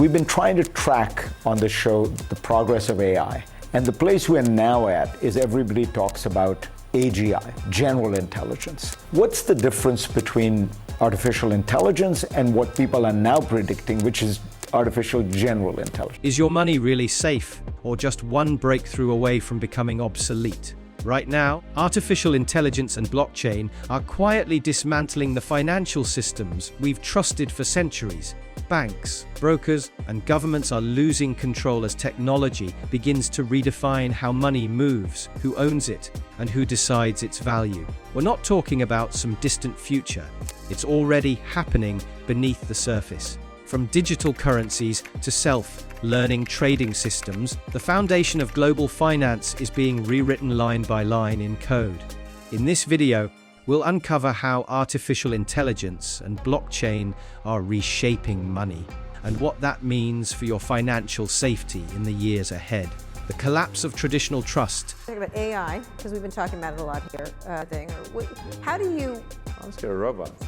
We've been trying to track on the show the progress of AI. And the place we're now at is everybody talks about AGI, general intelligence. What's the difference between artificial intelligence and what people are now predicting, which is artificial general intelligence? Is your money really safe, or just one breakthrough away from becoming obsolete? Right now, artificial intelligence and blockchain are quietly dismantling the financial systems we've trusted for centuries. Banks, brokers, and governments are losing control as technology begins to redefine how money moves, who owns it, and who decides its value. We're not talking about some distant future. It's already happening beneath the surface. From digital currencies to self-learning trading systems, the foundation of global finance is being rewritten line by line in code. In this video, we'll uncover how artificial intelligence and blockchain are reshaping money, and what that means for your financial safety in the years ahead. The collapse of traditional trust. Talking about AI, because we've been talking about it a lot here. How do you? I'm scared of robots.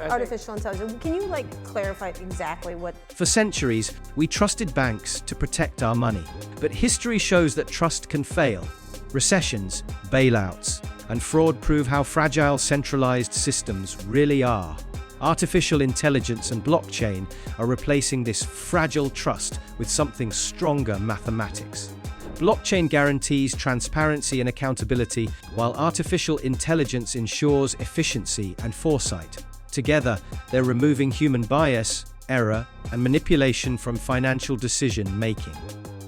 Artificial intelligence. Can you clarify exactly what? For centuries, we trusted banks to protect our money, but history shows that trust can fail. Recessions, bailouts, and fraud prove how fragile centralized systems really are. Artificial intelligence and blockchain are replacing this fragile trust with something stronger: mathematics. Blockchain guarantees transparency and accountability, while artificial intelligence ensures efficiency and foresight. Together, they're removing human bias, error, and manipulation from financial decision-making.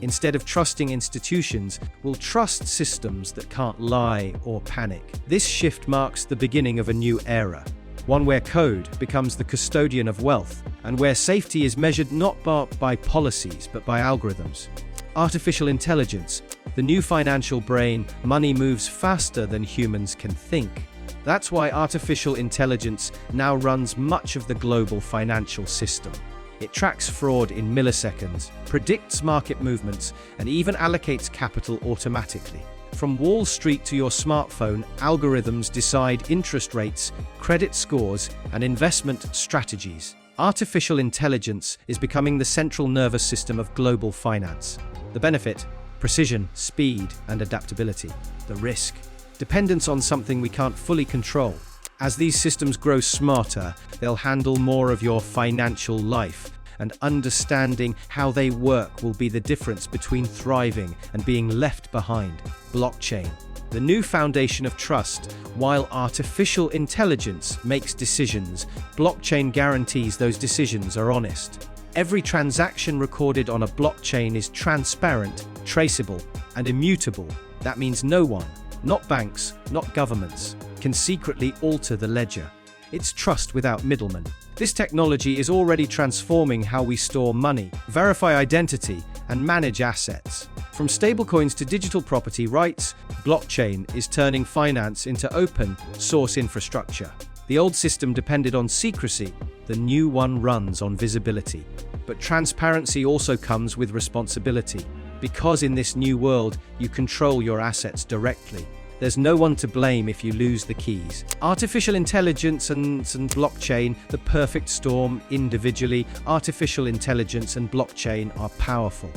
Instead of trusting institutions, we'll trust systems that can't lie or panic. This shift marks the beginning of a new era, one where code becomes the custodian of wealth, and where safety is measured not by policies but by algorithms. Artificial intelligence, the new financial brain. Money moves faster than humans can think. That's why artificial intelligence now runs much of the global financial system. It tracks fraud in milliseconds, predicts market movements, and even allocates capital automatically. From Wall Street to your smartphone, algorithms decide interest rates, credit scores, and investment strategies. Artificial intelligence is becoming the central nervous system of global finance. The benefit: precision, speed, and adaptability. The risk: dependence on something we can't fully control. As these systems grow smarter, they'll handle more of your financial life, and understanding how they work will be the difference between thriving and being left behind. Blockchain, the new foundation of trust. While artificial intelligence makes decisions, blockchain guarantees those decisions are honest. Every transaction recorded on a blockchain is transparent, traceable, and immutable. That means no one, not banks, not governments, can secretly alter the ledger. It's trust without middlemen. This technology is already transforming how we store money, verify identity, and manage assets. From stablecoins to digital property rights, blockchain is turning finance into open source infrastructure. The old system depended on secrecy. The new one runs on visibility. But transparency also comes with responsibility. Because in this new world, you control your assets directly. There's no one to blame if you lose the keys. Artificial intelligence and blockchain, the perfect storm. Individually, artificial intelligence and blockchain are powerful.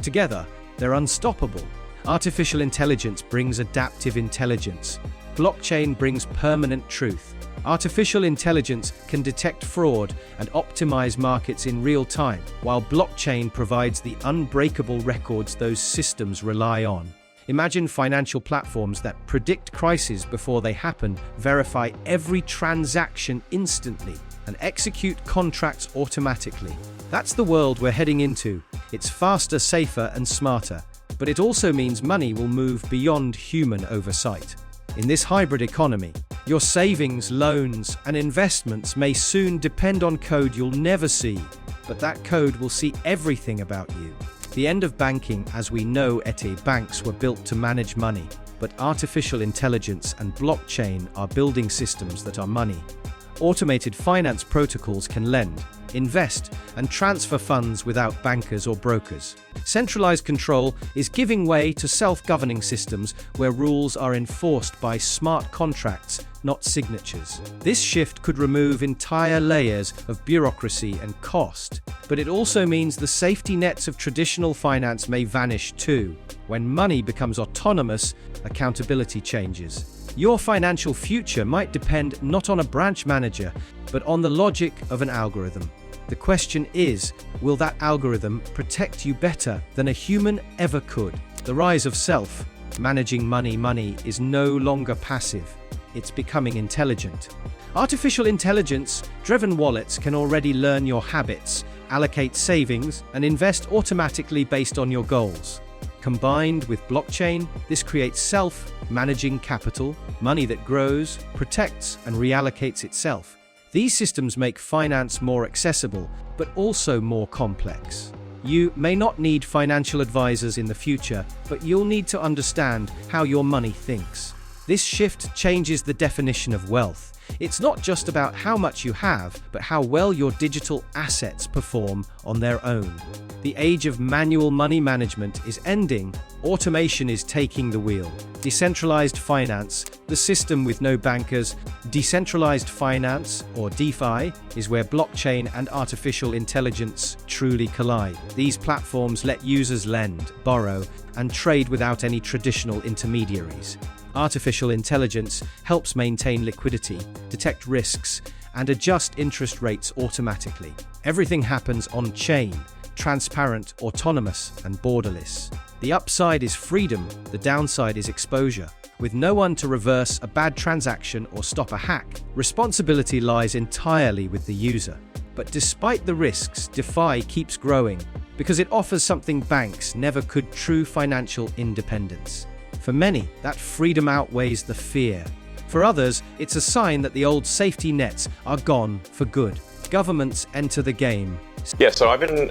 Together, they're unstoppable. Artificial intelligence brings adaptive intelligence. Blockchain brings permanent truth. Artificial intelligence can detect fraud and optimize markets in real time, while blockchain provides the unbreakable records those systems rely on. Imagine financial platforms that predict crises before they happen, verify every transaction instantly, and execute contracts automatically. That's the world we're heading into. It's faster, safer, and smarter. But it also means money will move beyond human oversight. In this hybrid economy, your savings, loans, and investments may soon depend on code you'll never see, but that code will see everything about you. The end of banking as we know it. Banks were built to manage money, but artificial intelligence and blockchain are building systems that are money. automated finance protocols can lend, invest, and transfer funds without bankers or brokers. Centralized control is giving way to self-governing systems where rules are enforced by smart contracts, not signatures. This shift could remove entire layers of bureaucracy and cost, but it also means the safety nets of traditional finance may vanish too. When money becomes autonomous, accountability changes. Your financial future might depend not on a branch manager, but on the logic of an algorithm. The question is, will that algorithm protect you better than a human ever could? The rise of self-managing money is no longer passive. It's becoming intelligent. Artificial intelligence-driven wallets can already learn your habits, allocate savings, and invest automatically based on your goals. Combined with blockchain, this creates self-managing capital, money that grows, protects, and reallocates itself. These systems make finance more accessible, but also more complex. You may not need financial advisors in the future, but you'll need to understand how your money thinks. This shift changes the definition of wealth. It's not just about how much you have, but how well your digital assets perform on their own. The age of manual money management is ending. Automation is taking the wheel. Decentralized finance, the system with no bankers. Decentralized finance, or DeFi, is where blockchain and artificial intelligence truly collide. These platforms let users lend, borrow, and trade without any traditional intermediaries. Artificial intelligence helps maintain liquidity, detect risks, and adjust interest rates automatically. Everything happens on-chain, transparent, autonomous, and borderless. The upside is freedom, the downside is exposure. With no one to reverse a bad transaction or stop a hack, responsibility lies entirely with the user. But despite the risks, DeFi keeps growing because it offers something banks never could: true financial independence. For many, that freedom outweighs the fear. For others, it's a sign that the old safety nets are gone for good. Governments enter the game. Yeah, so I've been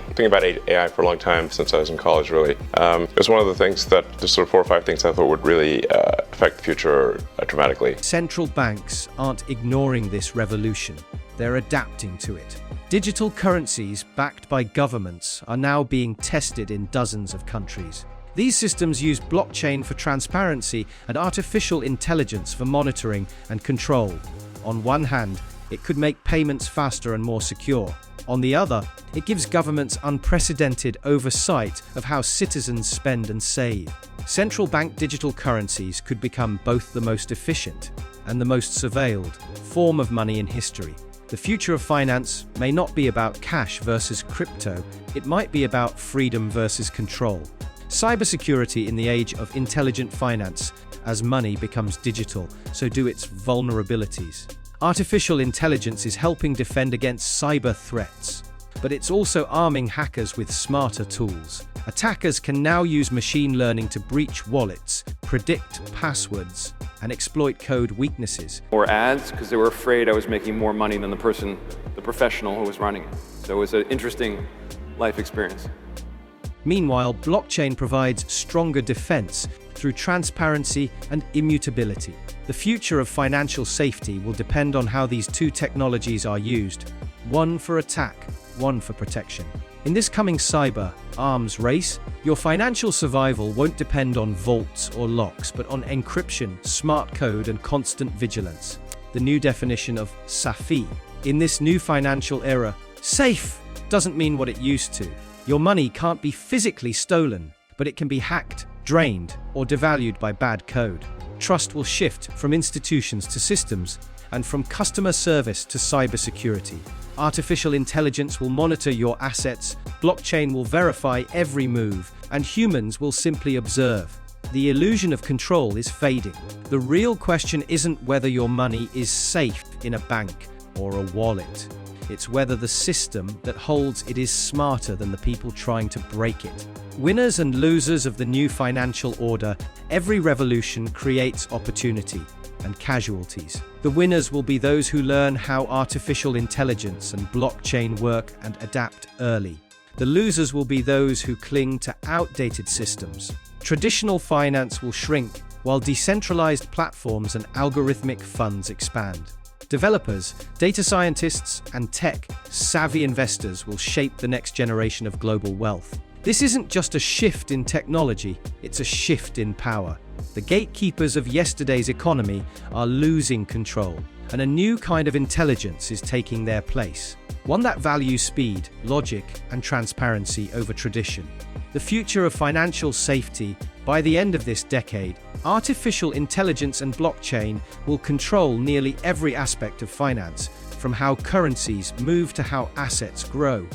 thinking about AI for a long time, since I was in college, really. It was one of the things that, just sort of 4 or 5 things I thought would really affect the future dramatically. Central banks aren't ignoring this revolution. They're adapting to it. Digital currencies backed by governments are now being tested in dozens of countries. These systems use blockchain for transparency and artificial intelligence for monitoring and control. On one hand, it could make payments faster and more secure. On the other, it gives governments unprecedented oversight of how citizens spend and save. Central bank digital currencies could become both the most efficient and the most surveilled form of money in history. The future of finance may not be about cash versus crypto, it might be about freedom versus control. Cybersecurity in the age of intelligent finance. As money becomes digital, so do its vulnerabilities. Artificial intelligence is helping defend against cyber threats, but it's also arming hackers with smarter tools. Attackers can now use machine learning to breach wallets, predict passwords, and exploit code weaknesses. Or ads, because they were afraid I was making more money than the professional who was running it. So it was an interesting life experience. Meanwhile, blockchain provides stronger defense through transparency and immutability. The future of financial safety will depend on how these two technologies are used, one for attack, one for protection. In this coming cyber arms race, your financial survival won't depend on vaults or locks, but on encryption, smart code, and constant vigilance. The new definition of SAFI. In this new financial era, safe doesn't mean what it used to. Your money can't be physically stolen, but it can be hacked, drained, or devalued by bad code. Trust will shift from institutions to systems, and from customer service to cybersecurity. Artificial intelligence will monitor your assets, blockchain will verify every move, and humans will simply observe. The illusion of control is fading. The real question isn't whether your money is safe in a bank or a wallet. It's whether the system that holds it is smarter than the people trying to break it. Winners and losers of the new financial order. Every revolution creates opportunity and casualties. The winners will be those who learn how artificial intelligence and blockchain work and adapt early. The losers will be those who cling to outdated systems. Traditional finance will shrink, while decentralized platforms and algorithmic funds expand. Developers, data scientists, and tech-savvy investors will shape the next generation of global wealth. This isn't just a shift in technology, it's a shift in power. The gatekeepers of yesterday's economy are losing control, and a new kind of intelligence is taking their place. One that values speed, logic, and transparency over tradition. The future of financial safety. By the end of this decade, artificial intelligence and blockchain will control nearly every aspect of finance, from how currencies move to how assets grow.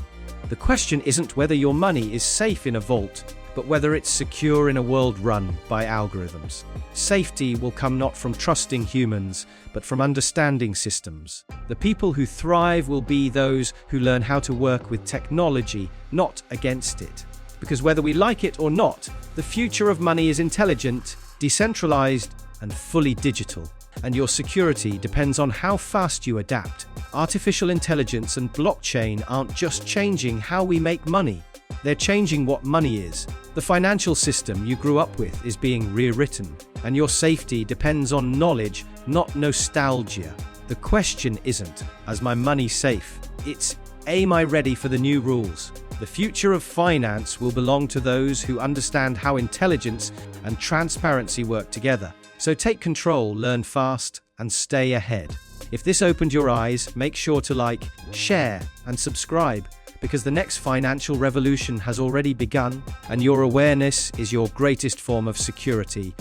The question isn't whether your money is safe in a vault, but whether it's secure in a world run by algorithms. Safety will come not from trusting humans, but from understanding systems. The people who thrive will be those who learn how to work with technology, not against it. Because whether we like it or not, the future of money is intelligent, decentralized, and fully digital. And your security depends on how fast you adapt. Artificial intelligence and blockchain aren't just changing how we make money. They're changing what money is. The financial system you grew up with is being rewritten, and your safety depends on knowledge, not nostalgia. The question isn't, is my money safe? It's, am I ready for the new rules? The future of finance will belong to those who understand how intelligence and transparency work together. So take control, learn fast, and stay ahead. If this opened your eyes, make sure to like, share, and subscribe, because the next financial revolution has already begun, and your awareness is your greatest form of security.